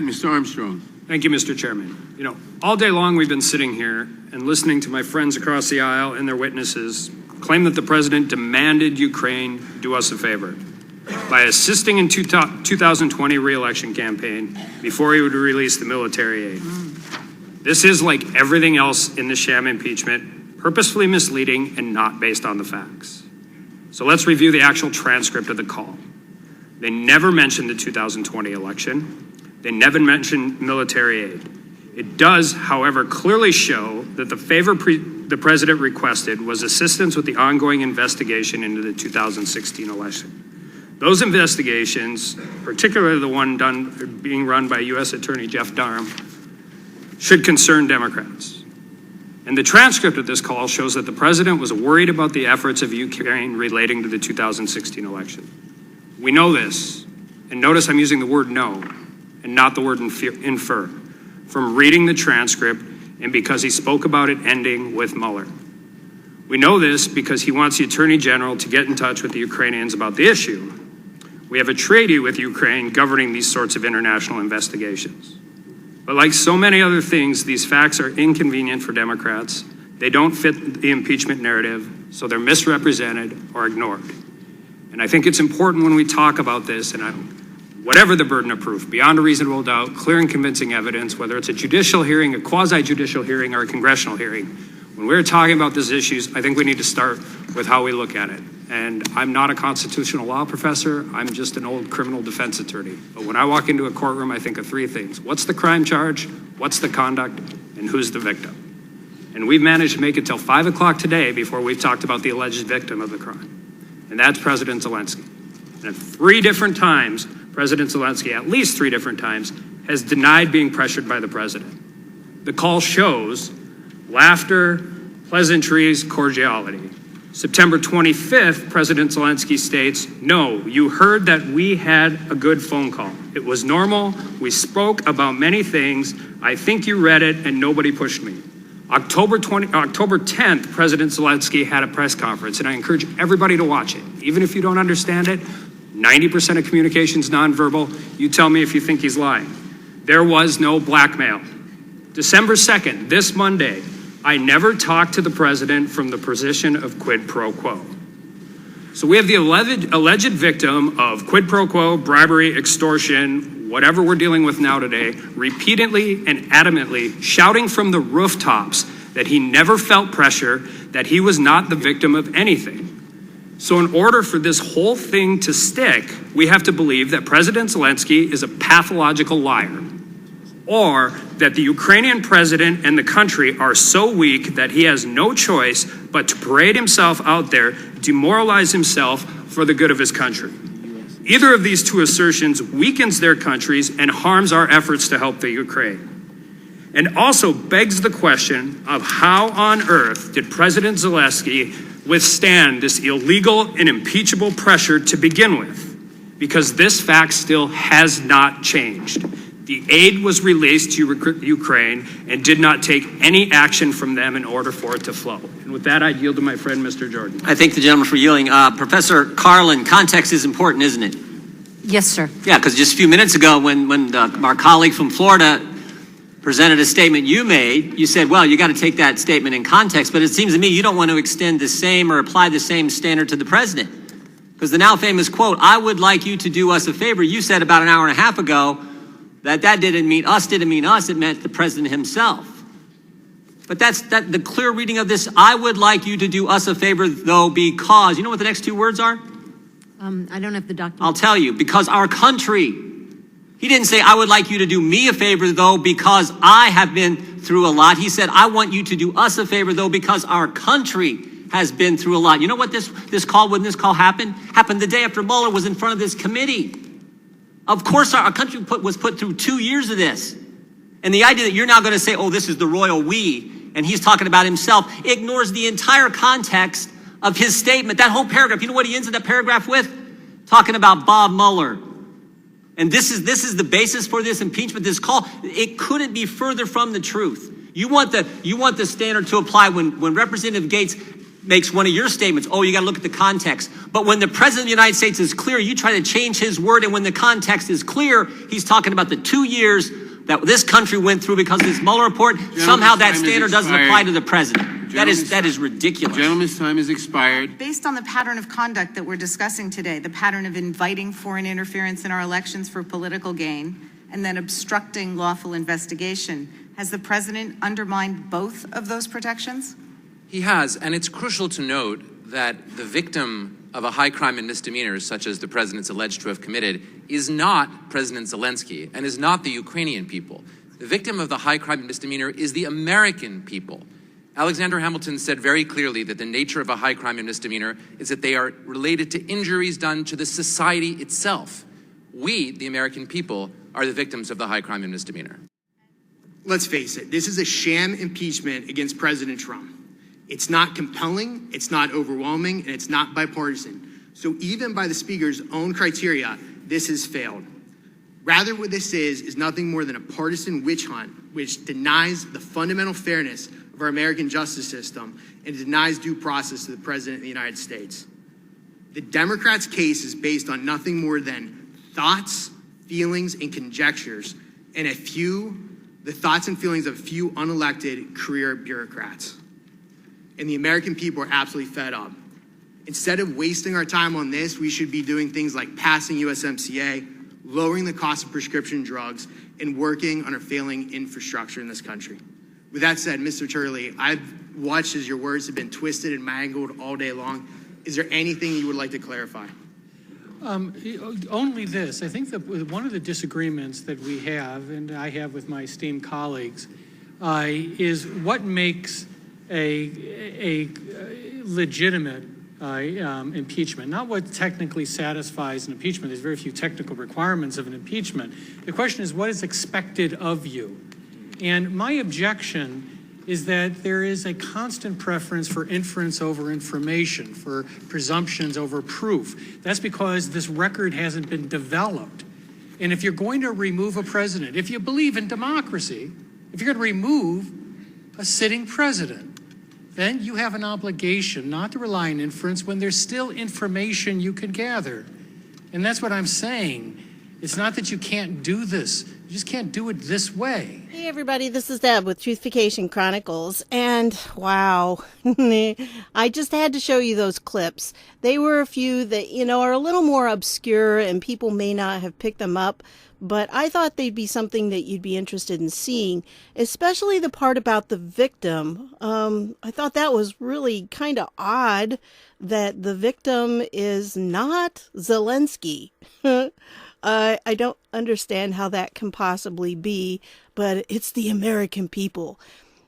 Mr. Armstrong. Thank you, Mr. Chairman. You know, all day long we've been sitting here and listening to my friends across the aisle and their witnesses claim that the president demanded Ukraine do us a favor by assisting in 2020 re-election campaign before he would release the military aid. This is, like everything else in the sham impeachment, purposefully misleading and not based on the facts. So let's review the actual transcript of the call. They never mentioned the 2020 election. They never mentioned military aid. It does, however, clearly show that the favor the president requested was assistance with the ongoing investigation into the 2016 election. Those investigations, particularly the one being run by U.S. Attorney Jeff Durham, should concern Democrats. And the transcript of this call shows that the president was worried about the efforts of Ukraine relating to the 2016 election. We know this, and notice I'm using the word know and not the word infer, from reading the transcript and because he spoke about it ending with Mueller. We know this because he wants the Attorney General to get in touch with the Ukrainians about the issue. We have a treaty with Ukraine governing these sorts of international investigations. But like so many other things, these facts are inconvenient for Democrats. They don't fit the impeachment narrative, so they're misrepresented or ignored. And I think it's important when we talk about this, and whatever the burden of proof, beyond a reasonable doubt, clear and convincing evidence, whether it's a judicial hearing, a quasi-judicial hearing, or a congressional hearing, when we're talking about these issues, I think we need to start with how we look at it. And I'm not a constitutional law professor, I'm just an old criminal defense attorney. But when I walk into a courtroom, I think of three things. What's the crime charge? What's the conduct? And who's the victim? And we've managed to make it till 5 o'clock today before we've talked about the alleged victim of the crime. And that's President Zelensky. And at 3 different times, President Zelensky, at least 3 different times, has denied being pressured by the president. The call shows laughter, pleasantries, cordiality. September 25th, President Zelensky states, "No, you heard that we had a good phone call. It was normal. We spoke about many things. I think you read it and nobody pushed me." October 10th, President Zelensky had a press conference, and I encourage everybody to watch it. Even if you don't understand it, 90% of communication's nonverbal. You tell me if you think he's lying. There was no blackmail. December 2nd, this Monday, I never talked to the president from the position of quid pro quo. So we have the alleged victim of quid pro quo, bribery, extortion, whatever we're dealing with now today, repeatedly and adamantly shouting from the rooftops that he never felt pressure, that he was not the victim of anything. So in order for this whole thing to stick, we have to believe that President Zelensky is a pathological liar, or that the Ukrainian president and the country are so weak that he has no choice but to parade himself out there, demoralize himself for the good of his country. Either of these two assertions weakens their countries and harms our efforts to help the Ukraine. And also begs the question of how on earth did President Zelensky withstand this illegal and impeachable pressure to begin with? Because this fact still has not changed. The aid was released to Ukraine and did not take any action from them in order for it to flow. And with that, I yield to my friend, Mr. Jordan. I thank the gentleman for yielding. Professor Carlin, context is important, isn't it? Yes, sir. Yeah, because just a few minutes ago when our colleague from Florida presented a statement you made, you said, well, you got to take that statement in context, but it seems to me you don't want to extend the same or apply the same standard to the president. Because the now famous quote, "I would like you to do us a favor," you said about an hour and a half ago that didn't mean us, it meant the president himself. But that's the clear reading of this. "I would like you to do us a favor, though, because," you know what the next 2 words are? I don't have the document. I'll tell you, because our country. He didn't say, "I would like you to do me a favor, though, because I have been through a lot." He said, "I want you to do us a favor, though, because our country has been through a lot." You know what when this call happened? Happened the day after Mueller was in front of this committee. Of course, our country was put through 2 years of this. And the idea that you're now going to say, "Oh, this is the royal we," and he's talking about himself, ignores the entire context of his statement. That whole paragraph, you know what he ends that paragraph with? Talking about Bob Mueller. And this is the basis for this impeachment, this call. It couldn't be further from the truth. You want the standard to apply when Representative Gates makes one of your statements. Oh, you got to look at the context. But when the president of the United States is clear, you try to change his word. And when the context is clear, he's talking about the 2 years that this country went through because of this Mueller report. Somehow that standard doesn't apply to the president. That is ridiculous. Gentleman's time has expired. Based on the pattern of conduct that we're discussing today, the pattern of inviting foreign interference in our elections for political gain and then obstructing lawful investigation, has the president undermined both of those protections? He has, and it's crucial to note that the victim of a high crime and misdemeanors, such as the president's alleged to have committed, is not President Zelensky and is not the Ukrainian people. The victim of the high crime and misdemeanor is the American people. Alexander Hamilton said very clearly that the nature of a high crime and misdemeanor is that they are related to injuries done to the society itself. We, the American people, are the victims of the high crime and misdemeanor. Let's face it, this is a sham impeachment against President Trump. It's not compelling, it's not overwhelming, and it's not bipartisan. So even by the Speaker's own criteria, this has failed. Rather, what this is nothing more than a partisan witch hunt, which denies the fundamental fairness of our American justice system and denies due process to the President of the United States. The Democrats' case is based on nothing more than thoughts, feelings, and conjectures, and the thoughts and feelings of a few unelected career bureaucrats. And the American people are absolutely fed up. Instead of wasting our time on this, we should be doing things like passing USMCA, lowering the cost of prescription drugs, and working on our failing infrastructure in this country. With that said, Mr. Turley, I've watched as your words have been twisted and mangled all day long. Is there anything you would like to clarify? Only this. I think that one of the disagreements that we have, and I have with my esteemed colleagues, is what makes a legitimate impeachment, not what technically satisfies an impeachment. There's very few technical requirements of an impeachment. The question is what is expected of you. And my objection is that there is a constant preference for inference over information, for presumptions over proof. That's because this record hasn't been developed. And if you're going to remove a president, if you believe in democracy, if you're going to remove a sitting president, then you have an obligation not to rely on inference when there's still information you can gather. And that's what I'm saying. It's not that you can't do this. You just can't do it this way. Hey everybody, this is Deb with Truthification Chronicles, and wow, I just had to show you those clips. They were a few that, are a little more obscure and people may not have picked them up, but I thought they'd be something that you'd be interested in seeing, especially the part about the victim. I thought that was really kind of odd that the victim is not Zelensky. I don't understand how that can possibly be, but it's the American people.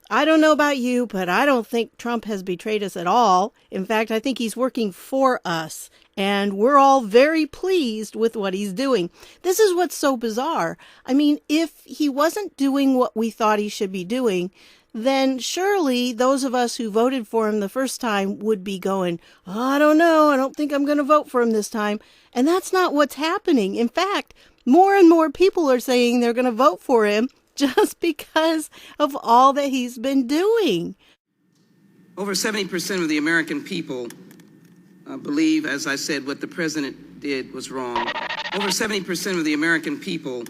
I don't know about you, but I don't think Trump has betrayed us at all. In fact, I think he's working for us, and we're all very pleased with what he's doing. This is what's so bizarre. I mean, if he wasn't doing what we thought he should be doing, then surely those of us who voted for him the first time would be going, I don't know, I don't think I'm going to vote for him this time. And that's not what's happening. In fact, more and more people are saying they're going to vote for him just because of all that he's been doing. Over 70% of the American people believe, as I said, what the president did was wrong. Over 70% of the American people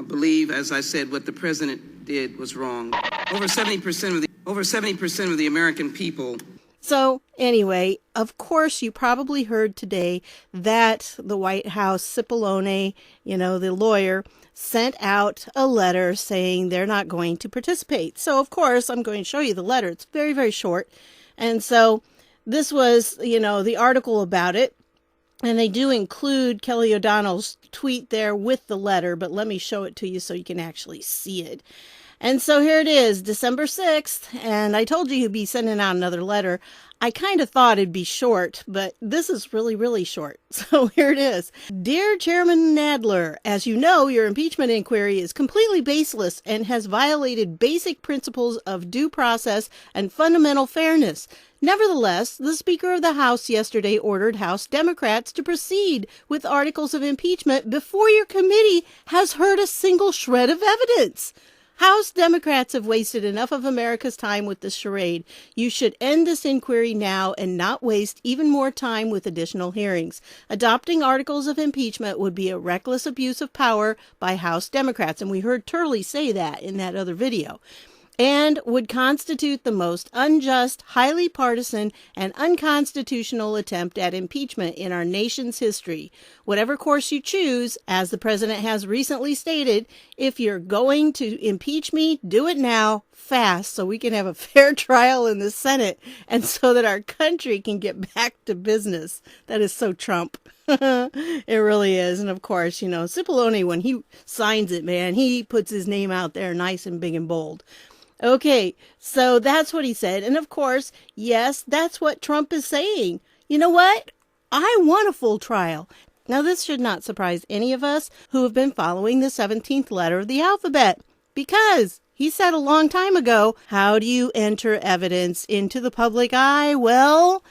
believe, as I said, what the president did was wrong. Over 70% of the American people. So anyway, of course, you probably heard today that the White House, Cipollone, the lawyer, sent out a letter saying they're not going to participate. So, of course, I'm going to show you the letter. It's very, very short. And so this was, the article about it. And they do include Kelly O'Donnell's tweet there with the letter, but let me show it to you so you can actually see it. And so here it is, December 6th, and I told you he'd be sending out another letter. I kind of thought it'd be short, but this is really, really short. So here it is. Dear Chairman Nadler, as you know, your impeachment inquiry is completely baseless and has violated basic principles of due process and fundamental fairness. Nevertheless, the Speaker of the House yesterday ordered House Democrats to proceed with articles of impeachment before your committee has heard a single shred of evidence. House Democrats have wasted enough of America's time with this charade. You should end this inquiry now and not waste even more time with additional hearings. Adopting articles of impeachment would be a reckless abuse of power by House Democrats, and we heard Turley say that in that other video, and would constitute the most unjust, highly partisan, and unconstitutional attempt at impeachment in our nation's history. Whatever course you choose, as the president has recently stated, if you're going to impeach me, do it now, fast, so we can have a fair trial in the Senate, and so that our country can get back to business. That is so Trump. It really is. And of course, Cipollone, when he signs it, man, he puts his name out there nice and big and bold. Okay, so that's what he said. And of course, yes, that's what Trump is saying. You know what? I want a full trial. Now, this should not surprise any of us who have been following the 17th letter of the alphabet, because he said a long time ago, how do you enter evidence into the public eye? Well,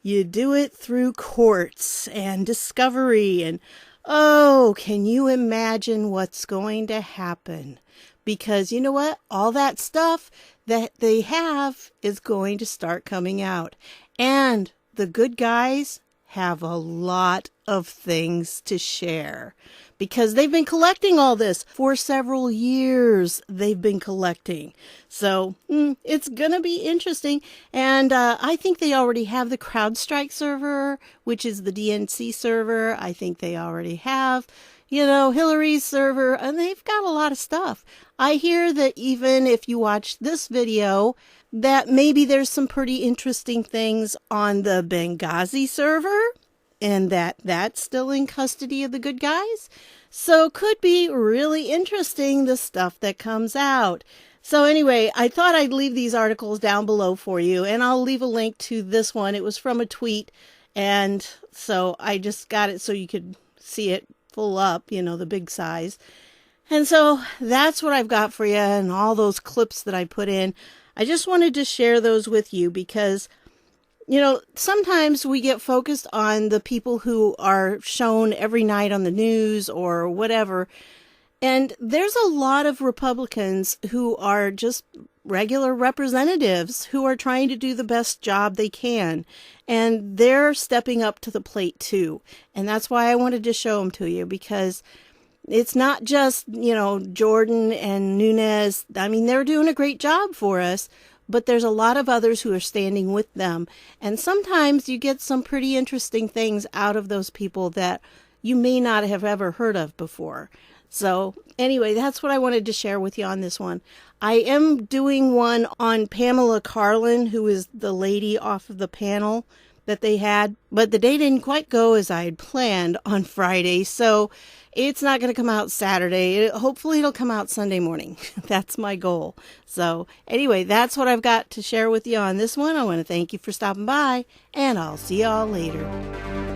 you do it through courts and discovery. And oh, can you imagine what's going to happen? Because you know what? All that stuff that they have is going to start coming out. And the good guys have a lot of things to share, because they've been collecting all this for several years. They've been collecting. So it's going to be interesting. And I think they already have the CrowdStrike server, which is the DNC server. I think they already have, Hillary's server, and they've got a lot of stuff. I hear that even if you watch this video, that maybe there's some pretty interesting things on the Benghazi server, and that's still in custody of the good guys. So could be really interesting, the stuff that comes out. So anyway, I thought I'd leave these articles down below for you, and I'll leave a link to this one. It was from a tweet, and so I just got it so you could see it full up, the big size. And so that's what I've got for you, and all those clips that I put in. I just wanted to share those with you because, sometimes we get focused on the people who are shown every night on the news or whatever. And there's a lot of Republicans who are just regular representatives who are trying to do the best job they can. And they're stepping up to the plate too. And that's why I wanted to show them to you, because it's not just, Jordan and Nunes. I mean, they're doing a great job for us, but there's a lot of others who are standing with them. And sometimes you get some pretty interesting things out of those people that you may not have ever heard of before. So anyway, that's what I wanted to share with you on this one. I am doing one on Pamela Karlan, who is the lady off of the panel that they had, but the day didn't quite go as I had planned on Friday, so it's not going to come out Saturday. Hopefully it'll come out Sunday morning. That's my goal. So anyway, that's what I've got to share with you on this one. I want to thank you for stopping by, and I'll see y'all later.